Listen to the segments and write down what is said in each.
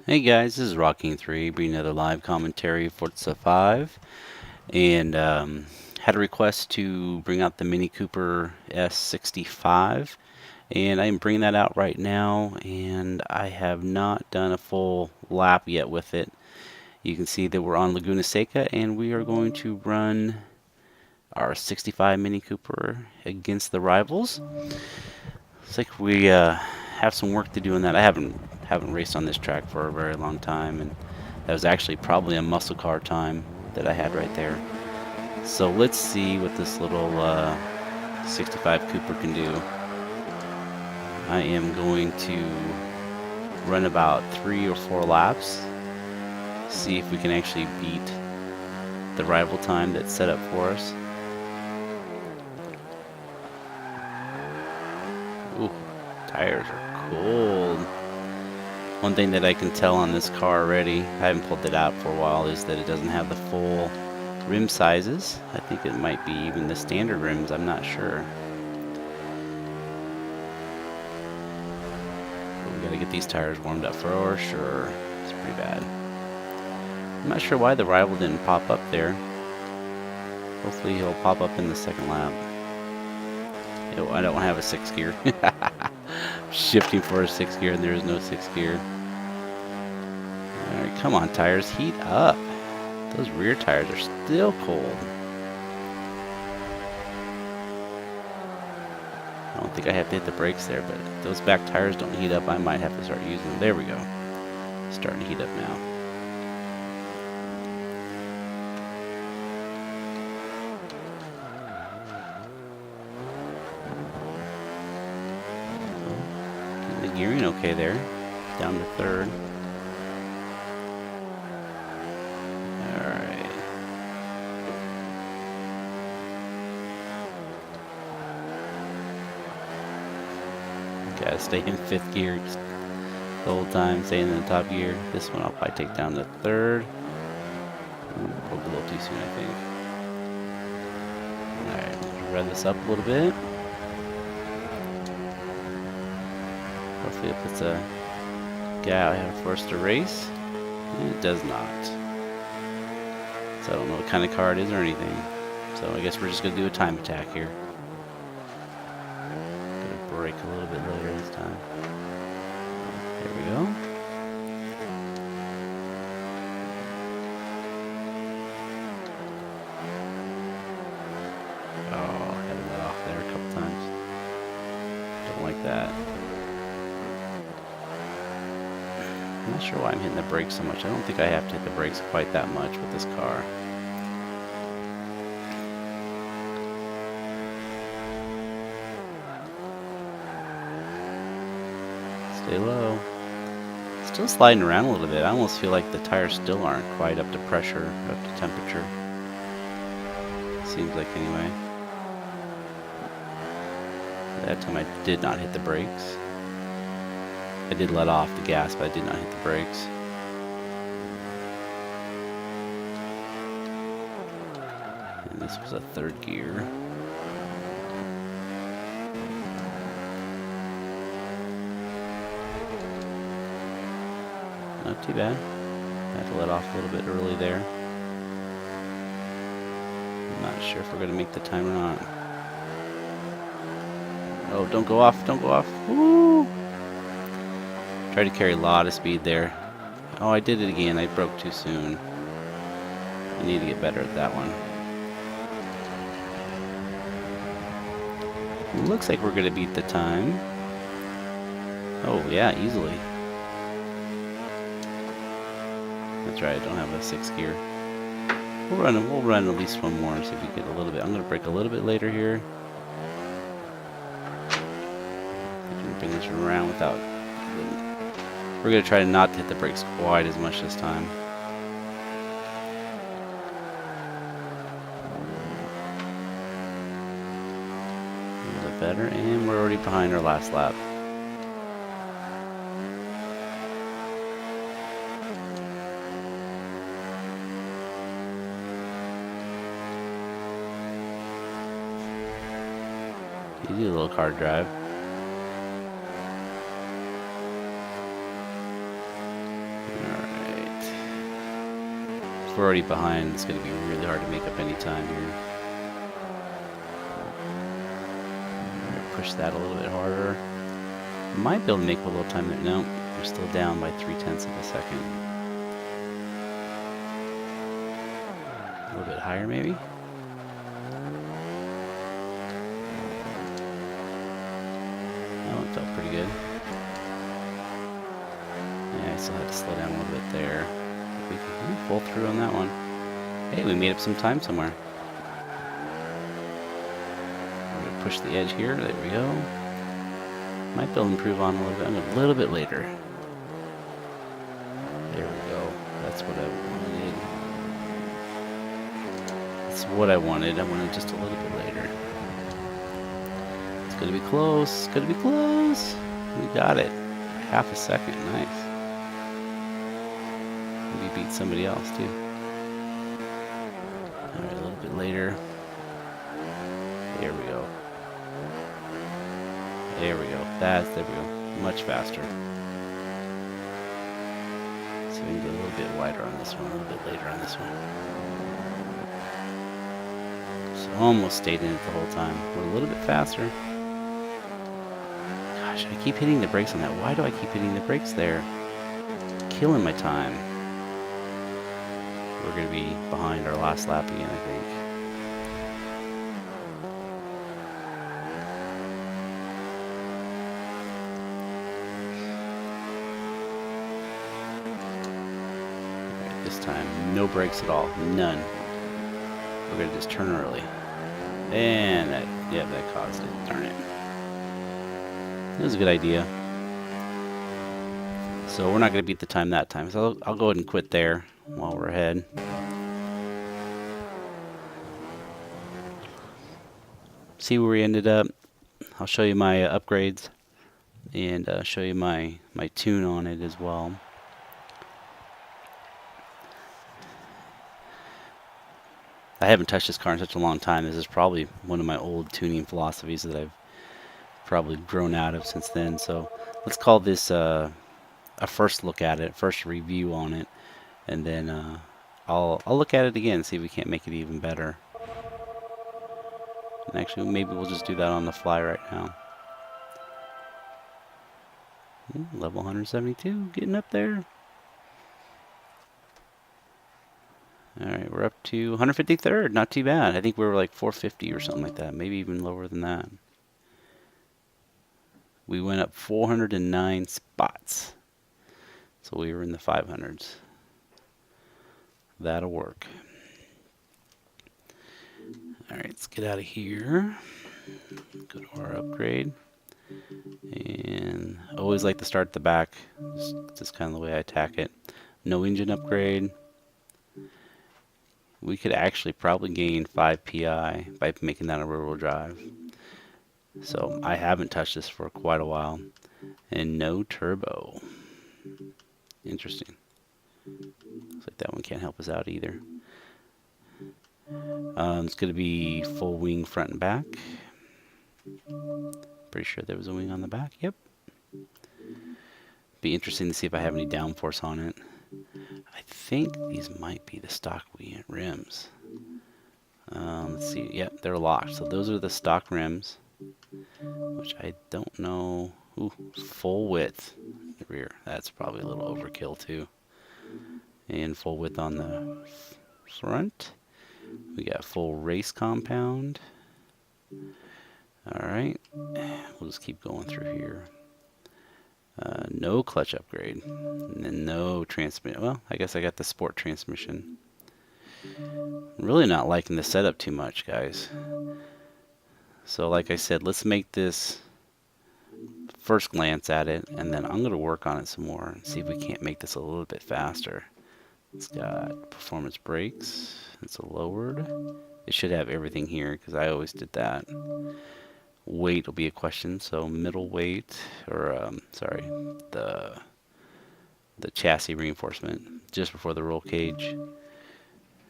Hey guys, this is Rocking3 bringing another live commentary for Forza 5, and had a request to bring out the Mini Cooper S65, and I'm bringing that out right now, and I have not done a full lap yet with it. You can see that we're on Laguna Seca, and we are going to run our 65 Mini Cooper against the rivals. Looks like we have some work to do on that. I haven't raced on this track for a very long time, and that was actually probably a muscle car time that I had right there. So let's see what this little 65 Cooper can do. I am going to run about 3 or 4 laps, see if we can actually beat the rival time that's set up for us. Ooh, tires are cold. One thing that I can tell on this car already, I haven't pulled it out for a while, is that it doesn't have the full rim sizes. I think it might be even the standard rims, I'm not sure. But we gotta get these tires warmed up for sure. It's pretty bad. I'm not sure why the rival didn't pop up there. Hopefully he'll pop up in the second lap. Ew, I don't have a 6th gear. Shifting for a 6th gear and there is no 6th gear. Alright, come on tires, heat up. Those rear tires are still cold. I don't think I have to hit the brakes there, but if those back tires don't heat up, I might have to start using them. There we go. Starting to heat up now. Getting the gearing okay there. Down to 3rd. Alright. Gotta stay in 5th gear the whole time, staying in the top gear. This one I'll probably take down to 3rd. Broke a little too soon, I think. Alright, let's rev this up a little bit. Hopefully it puts a guy out for us to race. And it does not. So I don't know what kind of car it is or anything. So I guess we're just going to do a time attack here. Gonna brake a little bit later this time. There we go. Oh, had to let off there a couple times. Don't like that. I'm not sure why I'm hitting the brakes so much. I don't think I have to hit the brakes quite that much with this car. Stay low. Still sliding around a little bit. I almost feel like the tires still aren't quite up to pressure, up to temperature. Seems like anyway. That time I did not hit the brakes. I did let off the gas, but I did not hit the brakes. And this was a 3rd gear. Not too bad. I had to let off a little bit early there. I'm not sure if we're going to make the time or not. Oh, don't go off, don't go off. Woo! Tried to carry a lot of speed there. Oh, I did it again. I broke too soon. I need to get better at that one. Looks like we're going to beat the time. Oh, yeah, easily. That's right, I don't have a 6th gear. We'll run at least one more and see if we get a little bit. I'm going to brake a little bit later here. I can bring this around without... We're going to try not to hit the brakes quite as much this time. A little bit better, and we're already behind our last lap. Easy little car drive. If we're already behind, it's going to be really hard to make up any time here. Push that a little bit harder. Might be able to make a little time there. No, we're still down by 0.3 of a second. A little bit higher, maybe. Oh, it felt pretty good. Yeah, I still had to slow down a little bit there. We can pull through on that one. Hey, we made up some time somewhere. We're gonna push the edge here. There we go. Might be able to improve on a little bit later. There we go. That's what I wanted. That's what I wanted. I wanted just a little bit later. It's gonna be close. It's gonna be close. We got it. Half a second. Nice. We beat somebody else too. All right, a little bit later. There we go. There we go. There we go. Much faster. So we can go a little bit wider on this one, a little bit later on this one. So almost stayed in it the whole time. We're a little bit faster. Gosh, I keep hitting the brakes on that. Why do I keep hitting the brakes there? Killing my time. We're going to be behind our last lap again, I think. This time, no brakes at all, none. We're gonna just turn early, and that caused it. Darn it! It was a good idea. So we're not gonna beat the time that time. So I'll go ahead and quit there while we're ahead. See where we ended up. I'll show you my upgrades and show you my tune on it as well. I haven't touched this car in such a long time. This is probably one of my old tuning philosophies that I've probably grown out of since then. So let's call this a first look at it, first review on it, and then I'll look at it again and see if we can't make it even better. And actually, maybe we'll just do that on the fly right now. Level 172, getting up there. Alright, we're up to 153rd, not too bad. I think we were like 450 or something like that, maybe even lower than that. We went up 409 spots. So we were in the 500s. That'll work. Alright, let's get out of here. Go to our upgrade. And I always like to start at the back. Just kind of the way I attack it. No engine upgrade. We could actually probably gain 5 PI by making that a rear-wheel drive. So I haven't touched this for quite a while. And no turbo. Interesting. Looks like that one can't help us out either. It's going to be full wing front and back. Pretty sure there was a wing on the back. Yep. Be interesting to see if I have any downforce on it. I think these might be the stock rims. Let's see. Yep, they're locked. So those are the stock rims, which I don't know. Ooh, full width in the rear. That's probably a little overkill too. And full width on the front. We got full race compound. Alright, we'll just keep going through here. No clutch upgrade. And then no transmission. Well, I guess I got the sport transmission. Really not liking the setup too much, guys. So like I said, let's make this first glance at it, and then I'm going to work on it some more and see if we can't make this a little bit faster. It's got performance brakes. It's lowered. It should have everything here because I always did that. Weight will be a question, so middle weight, or sorry, the chassis reinforcement just before the roll cage.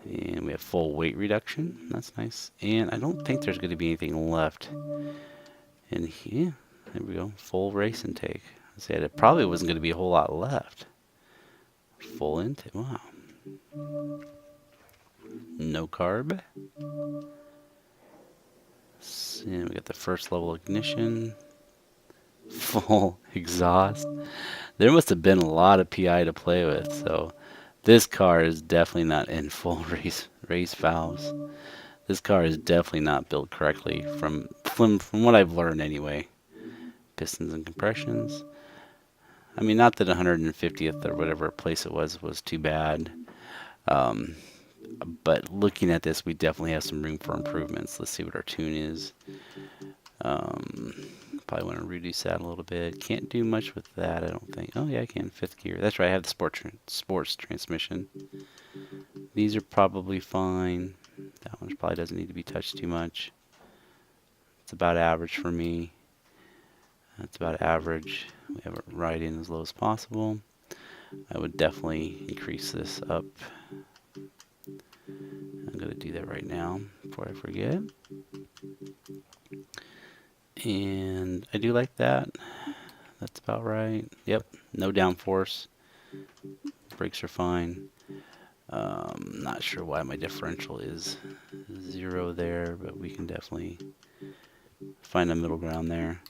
And we have full weight reduction. That's nice. And I don't think there's going to be anything left. And here, there we go. Full race intake. I said it probably wasn't going to be a whole lot left. Full intake. Wow. No carb. And we got the first level ignition. Full exhaust. There must have been a lot of PI to play with, so this car is definitely not in full race valves. This car is definitely not built correctly from what I've learned anyway. Pistons and compressions. I mean, not that 150th or whatever place it was too bad. Um, but looking at this, we definitely have some room for improvements. Let's see what our tune is. Um, Probably want to reduce that a little bit. Can't do much with that, I don't think. Oh yeah, I can. Fifth gear. That's right. I have the sports transmission. These are probably fine. That one probably doesn't need to be touched too much. It's about average for me. That's about average. We have it right in as low as possible. I would definitely increase this up. I'm going to do that right now before I forget. And I do like that. That's about right. Yep, no downforce. Brakes are fine. Not sure why my differential is 0 there, but we can definitely find a middle ground there.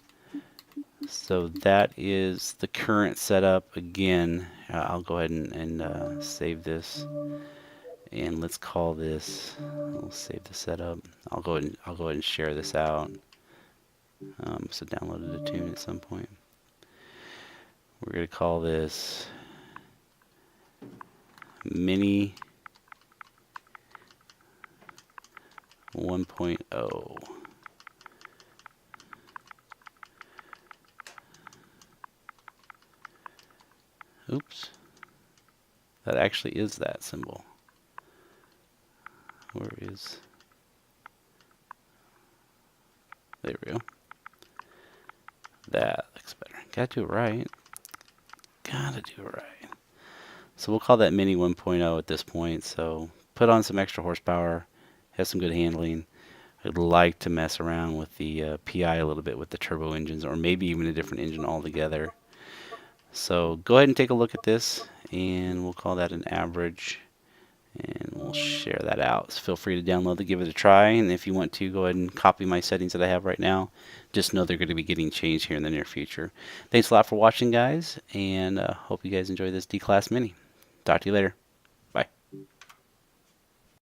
So that is the current setup. Again, I'll go ahead and save this, and let's call this. We'll save the setup. I'll go ahead and share this out. So downloaded a tune at some point. We're going to call this Mini 1.0. Oops. That actually is that symbol. Where is... There we go. That looks better. Gotta do it right. Gotta do it right. So we'll call that Mini 1.0 at this point. So put on some extra horsepower. Has some good handling. I'd like to mess around with the PI a little bit with the turbo engines, or maybe even a different engine altogether. So go ahead and take a look at this, and we'll call that an average, and we'll share that out. So feel free to download it, give it a try, and if you want to, go ahead and copy my settings that I have right now. Just know they're going to be getting changed here in the near future. Thanks a lot for watching, guys, and hope you guys enjoy this D-Class Mini. Talk to you later.